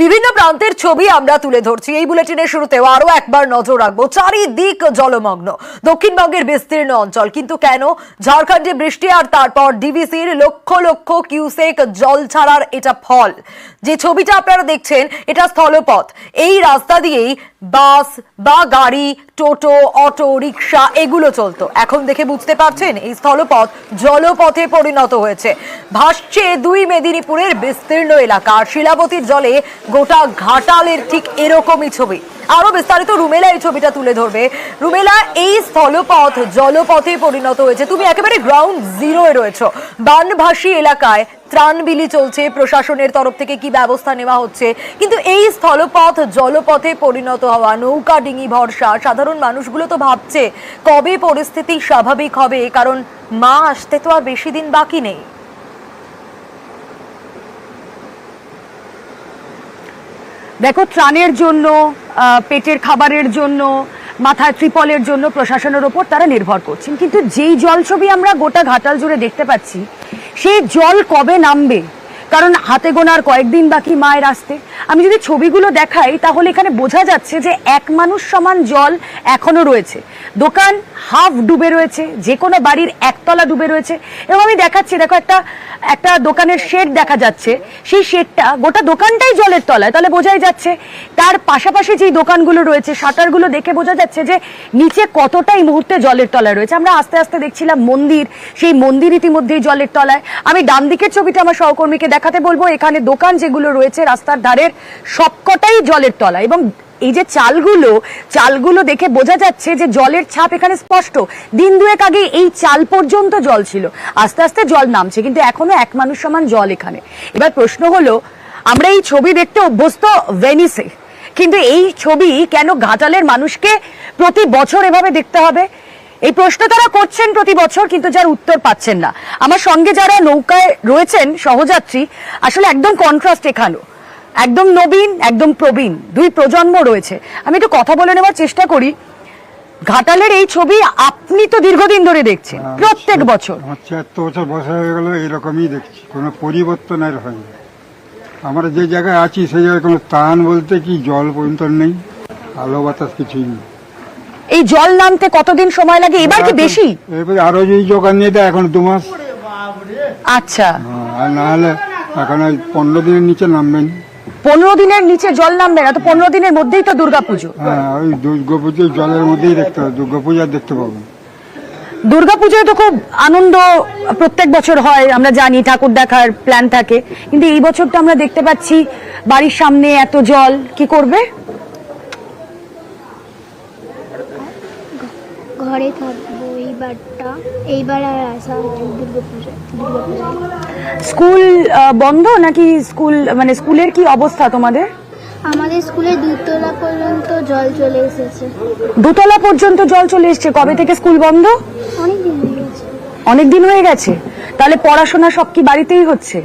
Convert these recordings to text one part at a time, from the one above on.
বিভিন্ন প্রান্তের ছবি আমরা তুলে ধরছি। এই বুলেটিনের শুরুতেও আরো একবার নজর রাখবো, চারিদিক জলমগ্ন দক্ষিণবঙ্গের বিস্তীর্ণ অঞ্চল। কিন্তু কেন? ঝাড়খণ্ডে বৃষ্টি আর তারপর ডিভিসির লক্ষ লক্ষ কিউসেক জল ছাড়ার এটা ফল। যে ছবিটা আপনারা দেখছেন এটা স্থলপথ। এই রাস্তা দিয়েই বাস বা গাড়ি, টোটো, অটো, রিক্সা এগুলো চলতো। এখন দেখে বুঝতে পারছেন এই স্থলপথ জলপথে পরিণত হয়েছে। ভাসছে দুই মেদিনীপুরের বিস্তীর্ণ এলাকা। শিলাবতীর জলে গোটা ঘাটালের ঠিক এরকমই ছবি। আরো বিস্তারিত রুমেলা এই ছবিটা তুলে ধরবে। রুমেলা, এই স্থলপথ জলপথে পরিণত হয়েছে। তুমি একেবারে গ্রাউন্ড জিরোয় রয়েছো। বানভাসী এলাকায় ত্রাণ বিলি চলছে, প্রশাসনের তরফ থেকে কি ব্যবস্থা নেওয়া হচ্ছে, কিন্তু এই স্থলপথ জলপথে পরিণত হওয়া, নৌকা ডিঙি ভরসা সাধারণ মানুষগুলো তো ভাবছে কবে পরিস্থিতি স্বাভাবিক হবে, কারণ মা আসতে তো আর বেশি দিন বাকি নেই। দেখো, ত্রাণের জন্য, পেটের খাবারের জন্য, মাথায় ত্রিপলের জন্য প্রশাসনের ওপর তারা নির্ভর করছেন, কিন্তু যেই জল ছবি আমরা গোটা ঘাটাল জুড়ে দেখতে পাচ্ছি, সেই জল কবে নামবে? কারণ হাতে গোনার কয়েকদিন বাকি মায়ের আসতে। আমি যদি ছবিগুলো দেখাই তাহলে এখানে বোঝা যাচ্ছে যে এক মানুষ সমান জল এখনো রয়েছে। দোকান হাফ ডুবে রয়েছে, যে কোনো বাড়ির একতলা ডুবে রয়েছে। এবং আমি দেখাচ্ছি, দেখো একটা দোকানের শেড দেখা যাচ্ছে, সেই শেডটা গোটা দোকানটাই জলের তলায়। তাহলে বোঝাই যাচ্ছে তার পাশাপাশি যেই দোকানগুলো রয়েছে, শাটারগুলো দেখে বোঝা যাচ্ছে যে নিচে কতটা এই মুহূর্তে জলের তলায় রয়েছে। আমরা আস্তে আস্তে দেখছিলাম মন্দির, সেই মন্দির ইতিমধ্যেই জলের তলায়। আমি ডান দিকের ছবিটা আমার সহকর্মীকে দেখাতে বলবো। এখানে দোকান যেগুলো রয়েছে রাস্তার ধারের সবকটাই জলের তলায়। এবং এই যে চালগুলো দেখে বোঝা যাচ্ছে যে জলের ছাপ এখানে স্পষ্ট। দিন দুয়েক আগে এই চাল পর্যন্ত জল ছিল, আস্তে আস্তে জল নামছে, কিন্তু এখনো এক মানুষ সমান জল এখানে। এবার প্রশ্ন হলো, আমরা এই ছবি দেখতে অভ্যস্ত ভেনিসে, কিন্তু এই ছবি কেন ঘাটালের মানুষকে প্রতি বছর এভাবে দেখতে হবে? এই প্রশ্ন তারা করছেন প্রতি বছর, কিন্তু যার উত্তর পাচ্ছেন না। আমার সঙ্গে যারা নৌকায় রয়েছেন সহযাত্রী, আসলে একদম কন্ট্রাস্ট এখানেও। একদম নবীন, একদম প্রবীণ, দুই প্রজন্ম রয়েছে। আমি একটু কথা বলে নেওয়ার চেষ্টা করি। ঘাটালের এই ছবি আপনি তো দীর্ঘদিন ধরে দেখছেন, প্রত্যেক বছর। ৭৬ বছর বয়স হয়ে গেল, এরকমই দেখছি, কোনো পরিবর্তন আর হয়নি। আমরা যে জায়গায় আছি সেই জায়গায় কোনো ত্রাণ বলতে কি জল পর্যন্ত নেই, আলো বাতাস কিছুই নেই। এই জল নামতে কতদিন সময় লাগে? এবার কি বেশি? এবার আরো যদি জোগান নিয়ে দেয় এখন 2 মাস। আচ্ছা, আর না হলে এখন ওই 15 দিনের নিচে নামবেন। 15 দিনের নিচে জল নামবে না তো? 15 দিনের মধ্যেই তো দুর্গাপুজো। হ্যাঁ, ওই দুর্গাপুজো জলের মধ্যেই দেখতে হবে, দুর্গাপূজা দেখতে পাবো। দুর্গাপুজোয় তো খুব আনন্দ প্রত্যেক বছর হয়, আমরা জানি, ঠাকুর দেখার প্ল্যান থাকে, কিন্তু এই বছর তো আমরা দেখতে পাচ্ছি বাড়ির সামনে এত জল, কি করবে? ঘরে থাকবো এইবার আর আসা দুর্গাপূজা। স্কুল বন্ধ নাকি? স্কুলের কি অবস্থা তোমাদের? আমাদের স্কুলে 2 তলা পর্যন্ত জল চলে এসেছে। 2 তলা পর্যন্ত জল চলে এসেছে? কবে থেকে স্কুল বন্ধ? অনেকদিন হয়ে গেছে। অনেকদিন হয়ে গেছে। তাহলে পড়াশোনা সব কি বাড়িতেই হচ্ছে?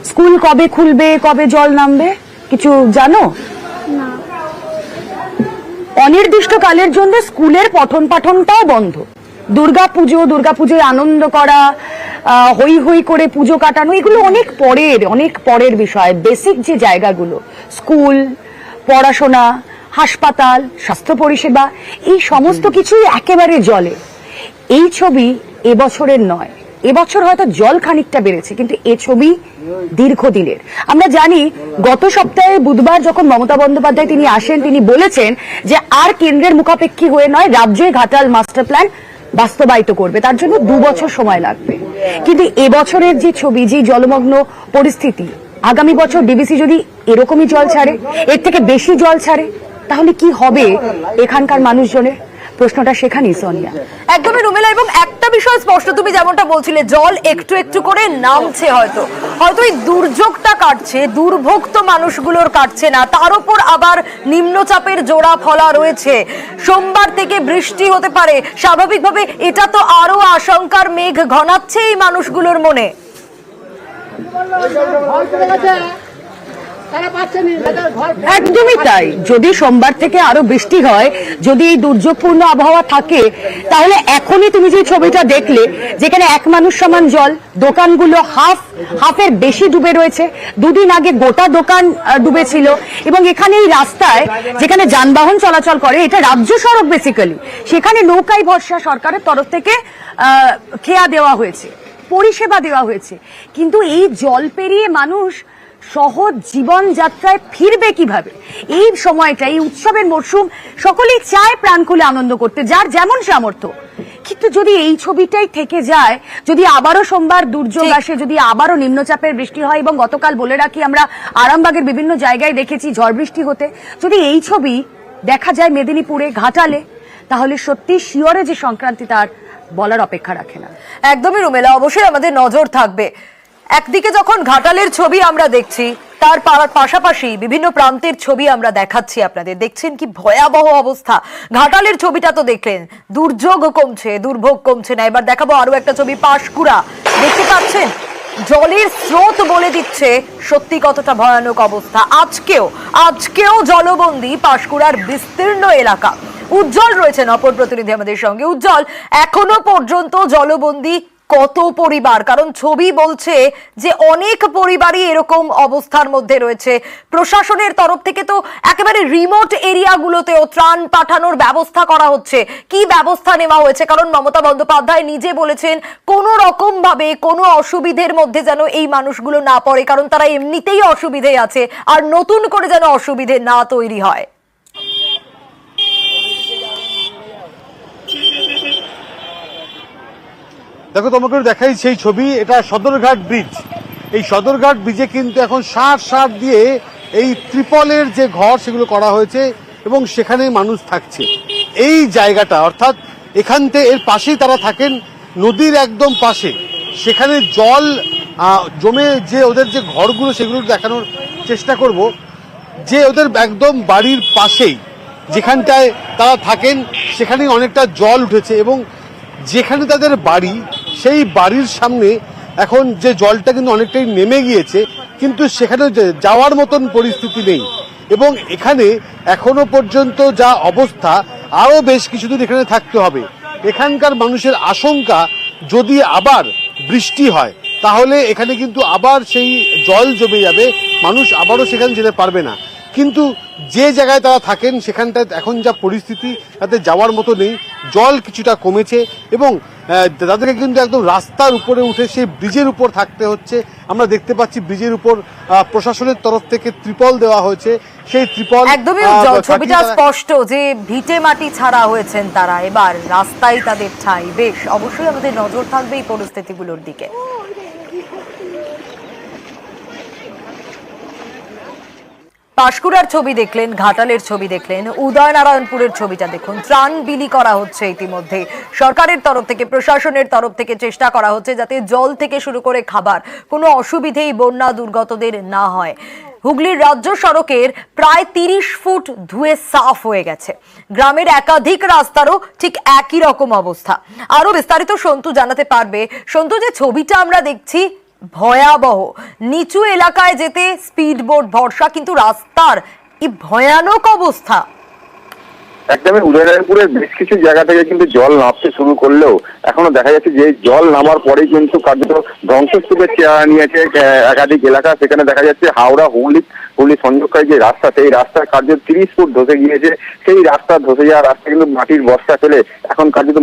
স্কুল কবে খুলবে, কবে জল নামবে কিছু জানো? না। অনির্দিষ্টকালের জন্য স্কুলের পঠন পাঠনটাও বন্ধ। দুর্গাপুজোয় আনন্দ করা, হই হই করে পুজো কাটানো, এগুলো অনেক পরের বিষয়। বেসিক যে জায়গাগুলো, স্কুল, পড়াশোনা, হাসপাতাল, স্বাস্থ্য পরিষেবা, এই সমস্ত কিছুই একেবারে জলে। এই ছবি এবছরের নয়, এবছর হয়তো জল খানিকটা বেড়েছে, কিন্তু এ ছবি দীর্ঘদিনের। আমরা জানি গত সপ্তাহে বুধবার যখন মমতা বন্দ্যোপাধ্যায় তিনি আসেন, তিনি বলেছেন যে আর কেন্দ্রের মুখাপেক্ষী হয়ে নয়, রাজ্যে ঘাটাল মাস্টার প্ল্যান বাস্তবায়িত করবে, তার জন্য 2 বছর সময় লাগবে। কিন্তু এবছরের যে ছবি, যে জলমগ্ন পরিস্থিতি, আগামী বছর ডিবিসি যদি এরকমই জল ছাড়ে, এর থেকে বেশি জল ছাড়ে, তাহলে কি হবে এখানকার মানুষজনের? প্রশ্নটা সেখানেই সোনিয়া। একদমই রুমেলা, এবং একটা বিষয় স্পষ্ট, তুমি যেমনটা বলছিলে, জল একটু একটু করে নামছে, হয়তো এই দুর্যোগটা কাটছে, দুর্ভোগ তো মানুষগুলোর কাটছে না, তার উপর আবার নিম্নচাপের জোড়া ফলা রয়েছে। সোমবার থেকে বৃষ্টি হতে পারে, স্বাভাবিকভাবে এটা তো আরো আশঙ্কার মেঘ ঘনাচ্ছে এই মানুষগুলোর মনে। একদমই তাই। যদি সোমবার থেকে আরো বৃষ্টি হয়, যদি এই দুর্যোগপূর্ণ আবহাওয়া থাকে, তাহলে এখনই তুমি যে ছবিটা দেখলে, যেখানে এক মানুষ সমান জল, দোকানগুলো হাফের বেশি ডুবে রয়েছে, দুদিন আগে গোটা দোকান ডুবেছিল, এবং এখানে এই রাস্তায় যেখানে যানবাহন চলাচল করে, এটা রাজ্য সড়ক বেসিক্যালি, সেখানে নৌকায় ভরসা সরকারের তরফ থেকে খেয়া দেওয়া হয়েছে, পরিষেবা দেওয়া হয়েছে, কিন্তু এই জল পেরিয়ে মানুষ সহজ জীবন যাত্রায় ফিরবে কিভাবে? এই সময়টা, এই উৎসবের মরশুম, সকলেই চায় প্রাণ খুলে আনন্দ করতে, যার যেমন সামর্থ্য, কিন্তু যদি এই ছবিটাই থেকে যায়, যদি আবারও সোমবার দুর্যোগ আসে, যদি আবারও নিম্নচাপের বৃষ্টি হয়, এবং গতকাল বলে রাখি আমরা আরামবাগের বিভিন্ন জায়গায় দেখেছি ঝড় বৃষ্টি হতে, যদি এই ছবি দেখা যায় মেদিনীপুরে, ঘাটালে, তাহলে সত্যি শিয়রে যে সংক্রান্তি তার বলার অপেক্ষা রাখে না। একদমই রুমেলা, অবশ্যই আমাদের নজর থাকবে। একদিকে যখন ঘাটালের ছবি আমরা দেখছি, তার পাশাপাশি বিভিন্ন প্রান্তের ছবি আমরা দেখাচ্ছি আপনাদের। দেখছেন কি ভয়াবহ অবস্থা। ঘাটালের ছবিটা তো দেখলেন, দুর্যোগ কমছে, দুর্ভোগ কমছে না। এবার দেখাবো আরো একটা ছবি, পাঁশকুড়া। দেখতে পাচ্ছেন জলের স্রোত বলে দিচ্ছে সত্যি কতটা ভয়ানক অবস্থা। আজকেও জলবন্দী পাঁশকুড়ার বিস্তীর্ণ এলাকা। উজ্জ্বল রয়েছেন অপর প্রতিনিধি আমাদের সঙ্গে। উজ্জ্বল, এখনো পর্যন্ত জলবন্দী কত পরিবার? কারণ ছবি বলছে যে অনেক পরিবারই এরকম অবস্থার মধ্যে রয়েছে। প্রশাসনের তরফ থেকে তো একেবারে রিমোট এরিয়াগুলোতেও ত্রাণ পাঠানোর ব্যবস্থা করা হচ্ছে। কি ব্যবস্থা নেওয়া হয়েছে? কারণ মমতা বন্দ্যোপাধ্যায় নিজে বলেছেন কোনো রকম ভাবে কোনো অসুবিধের মধ্যে যেন এই মানুষগুলো না পড়ে, কারণ তারা এমনিতেই অসুবিধে আছে, আর নতুন করে যেন অসুবিধে না তৈরি হয়। দেখো, তোমাকে দেখাই সেই ছবি। এটা সদরঘাট ব্রিজ। এই সদরঘাট ব্রিজে কিন্তু এখন সার দিয়ে এই ত্রিপলের যে ঘর সেগুলো করা হয়েছে, এবং সেখানে মানুষ থাকছে। এই জায়গাটা অর্থাৎ এখান থেকে এর পাশেই তারা থাকেন, নদীর একদম পাশে। সেখানে জল জমে যে ওদের যে ঘরগুলো, সেগুলো দেখানোর চেষ্টা করব। যে ওদের একদম বাড়ির পাশেই যেখানটায় তারা থাকেন, সেখানে অনেকটা জল উঠেছে, এবং যেখানে তাদের বাড়ি, সেই বাড়ির সামনে এখন যে জলটা কিন্তু অনেকটাই নেমে গিয়েছে, কিন্তু সেখানে যাওয়ার মতন পরিস্থিতি নেই। এবং এখানে এখনো পর্যন্ত যা অবস্থা, আরো বেশ কিছুদিন এখানে থাকতে হবে। এখানকার মানুষের আশঙ্কা, যদি আবার বৃষ্টি হয় তাহলে এখানে কিন্তু আবার সেই জল জমে যাবে, মানুষ আবারও সেখানে যেতে পারবে না। কিন্তু যে জায়গায় তারা থাকেন সেখানটায় এখন যা পরিস্থিতি, তাতে যাওয়ার মতো নেই। জল কিছুটা কমেছে, এবং তাদেরকে কিন্তু একদম রাস্তার উপরে উঠে সেই ব্রিজের উপর থাকতে হচ্ছে। আমরা দেখতে পাচ্ছি ব্রিজের উপর প্রশাসনের তরফ থেকে ত্রিপল দেওয়া হয়েছে। সেই ত্রিপল একদমই ছবিটা স্পষ্ট যে ভিটে মাটি ছাড়া হয়েছেন তারা, এবার রাস্তায় তাদের ঠাঁই। বেশ, অবশ্যই আমাদের নজর থাকবে এই পরিস্থিতিগুলোর দিকে। পাঁশকুড়ার ছবি দেখলেন, ঘাটালের ছবি দেখলেন, উদয়নারায়ণপুরের ছবিটা দেখুন। ত্রাণ বিলি করা হচ্ছে ইতিমধ্যে সরকারের তরফ থেকে, প্রশাসনের তরফ থেকে চেষ্টা করা হচ্ছে যাতে জল থেকে শুরু করে খাবার কোনো অসুবিধেই বন্যা দুর্গতদের না হয়। হুগলির রাজ্য সড়কের প্রায় 30 ফুট ধুয়ে সাফ হয়ে গেছে। গ্রামের একাধিক রাস্তারও ঠিক একই রকম অবস্থা। আরো বিস্তারিত সন্তু জানাতে পারবে। সন্তু, যে ছবিটা আমরা দেখছি ভয়াবহ, নিচু এলাকায় যেতে স্পিডবোট ভরসা, কিন্তু রাস্তার কি ভয়ানক অবস্থা। একদমই উদয়নারায়ণপুরের বেশ কিছু জায়গা থেকে কিন্তু জল নামতে শুরু করলেও এখনো দেখা যাচ্ছে যে জল নামার পরেই কিন্তু কার্যত ধ্বংসস্তূপের চেহারা নিয়েছে একাধিক এলাকা। সেখানে দেখা যাচ্ছে হাওড়া হুগলি সংযোগকারী যে রাস্তা, সেই রাস্তার কার্যত 30 ফুট ধসে গিয়েছে। সেই রাস্তা ধসে যাওয়া রাস্তা কিন্তু মাটির বস্তা ফেলে এখন কার্যত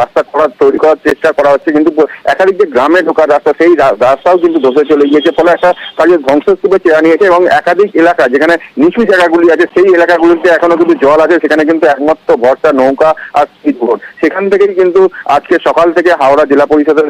রাস্তা তৈরি করার চেষ্টা করা হচ্ছে, কিন্তু একাধিক যে গ্রামে ঢোকার রাস্তা, সেই রাস্তাও কিন্তু ধসে চলে গিয়েছে। ফলে একটা কার্যত ধ্বংসস্তূপের চেহারা নিয়েছে, এবং একাধিক এলাকা যেখানে নিচু জায়গাগুলি আছে, সেই এলাকাগুলিতে এখনো কিন্তু জল আছে। সেখানে কিন্তু একমাত্র ভরসা নৌকা আর স্পিডবোট। সেখান থেকেই কিন্তু আজকে সকাল থেকে হাওড়া জেলা পরিষদের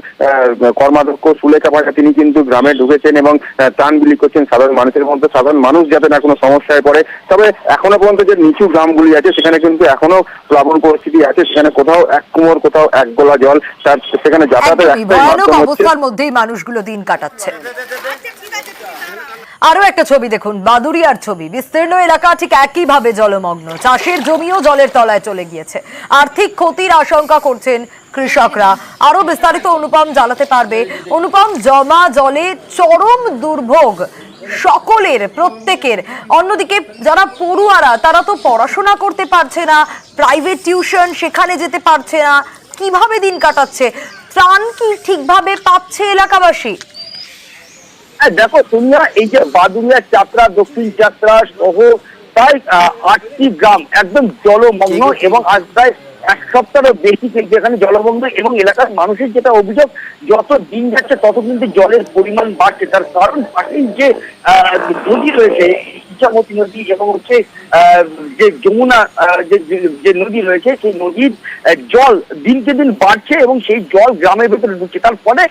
কর্মাধ্যক্ষ সুলেখা পাঠা তিনি কিন্তু গ্রামে ঢুকেছেন এবং ত্রাণ বিলি করছেন সাধারণ মানুষের মধ্যে, সাধারণ মানুষ যাতে না কোনো সমস্যায় পড়ে। তবে এখনো পর্যন্ত যে নিচু গ্রামগুলি আছে সেখানে কিন্তু এখনো প্লাবন পরিস্থিতি আছে। সেখানে কোথাও এক কুমোর, কোথাও এক গোলা জল, তার সেখানে যাতায়াতের ভয়ানক অবস্থার মধ্যেই মানুষগুলো দিন কাটাচ্ছে। আরো একটা ছবি দেখুন, বাদুরিয়ার ছবি। বিস্তীর্ণ এলাকা ঠিক একইভাবে জলমগ্ন, চাষের জমিও জলের তলায় চলে গিয়েছে। আর্থিক ক্ষতির আশঙ্কা করছেন কৃষকরা। আরো বিস্তারিত অনুপম জানাতে পারবে। অনুপম, জমা জলে চরম দুর্ভোগ সকলের, প্রত্যেকের। অন্যদিকে যারা পড়ুয়ারা তারা তো পড়াশোনা করতে পারছে না, প্রাইভেট টিউশন সেখানে যেতে পারছে না, কিভাবে দিন কাটাচ্ছে? ত্রাণ কি ঠিকভাবে পাচ্ছে এলাকাবাসী? দেখো তোমরা এই যে বাদুড়িয়া, চাতরা, দক্ষিণ চাতরা সহ প্রায় 8টি গ্রাম একদম জলমগ্ন এবং আজ প্রায় এক সপ্তাহেরও বেশি যেখানে জলমগ্ন, এবং এলাকার মানুষের যেটা অভিযোগ, যত দিন যাচ্ছে তত কিন্তু জলের পরিমাণ বাড়ছে। তার কারণ পাশেই যে নদী রয়েছে, ইচ্ছামতি নদী, এবং হচ্ছে যে যমুনা যে নদী রয়েছে, সেই নদীর জল দিনকে দিন বাড়ছে এবং সেই জল গ্রামের ভেতরে ঢুকছে। তার ফলে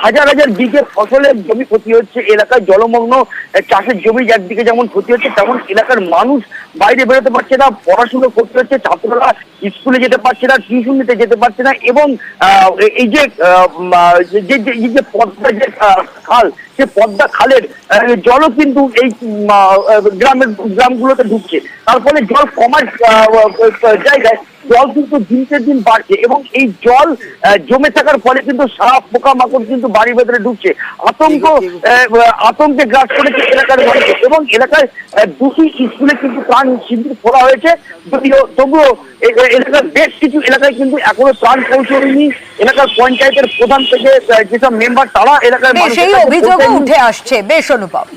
হাজার হাজার বিঘে ফসলের জমি ক্ষতি হচ্ছে। এলাকায় জলমগ্ন চাষের জমি একদিকে যেমন ক্ষতি হচ্ছে, তেমন এলাকার মানুষ বাইরে বেরোতে পারছে না, পড়াশুনো করতে হচ্ছে, ছাত্ররা স্কুলে যেতে পারছে না, টিউশন নিতে যেতে পারছে না, এবং এই যে পদ্মা যে খাল, সে পদ্মা খালের জলও কিন্তু এই গ্রামগুলোতে ঢুকছে। তার ফলে জল কমার জায়গায় জল কিন্তু দিনকে দিন বাড়ছে, এবং এই জল জমে থাকার ফলে কিন্তু সাপ পোকামাকড় কিন্তু বাড়ির ভেতরে ঢুকছে। আতঙ্কে গ্রাস করেছে এলাকার মানুষ, এবং এলাকায় 2টি স্কুলে কিন্তু ত্রাণ শিবির খোলা হয়েছে। তবুও এলাকার বেশ কিছু এলাকায় কিন্তু এখনো ত্রাণ পৌঁছয়নি। এলাকার পঞ্চায়েতের প্রধান থেকে যেসব মেম্বার, তারা এলাকার সেই অভিযোগও উঠে আসছে। বেশ অনুপম।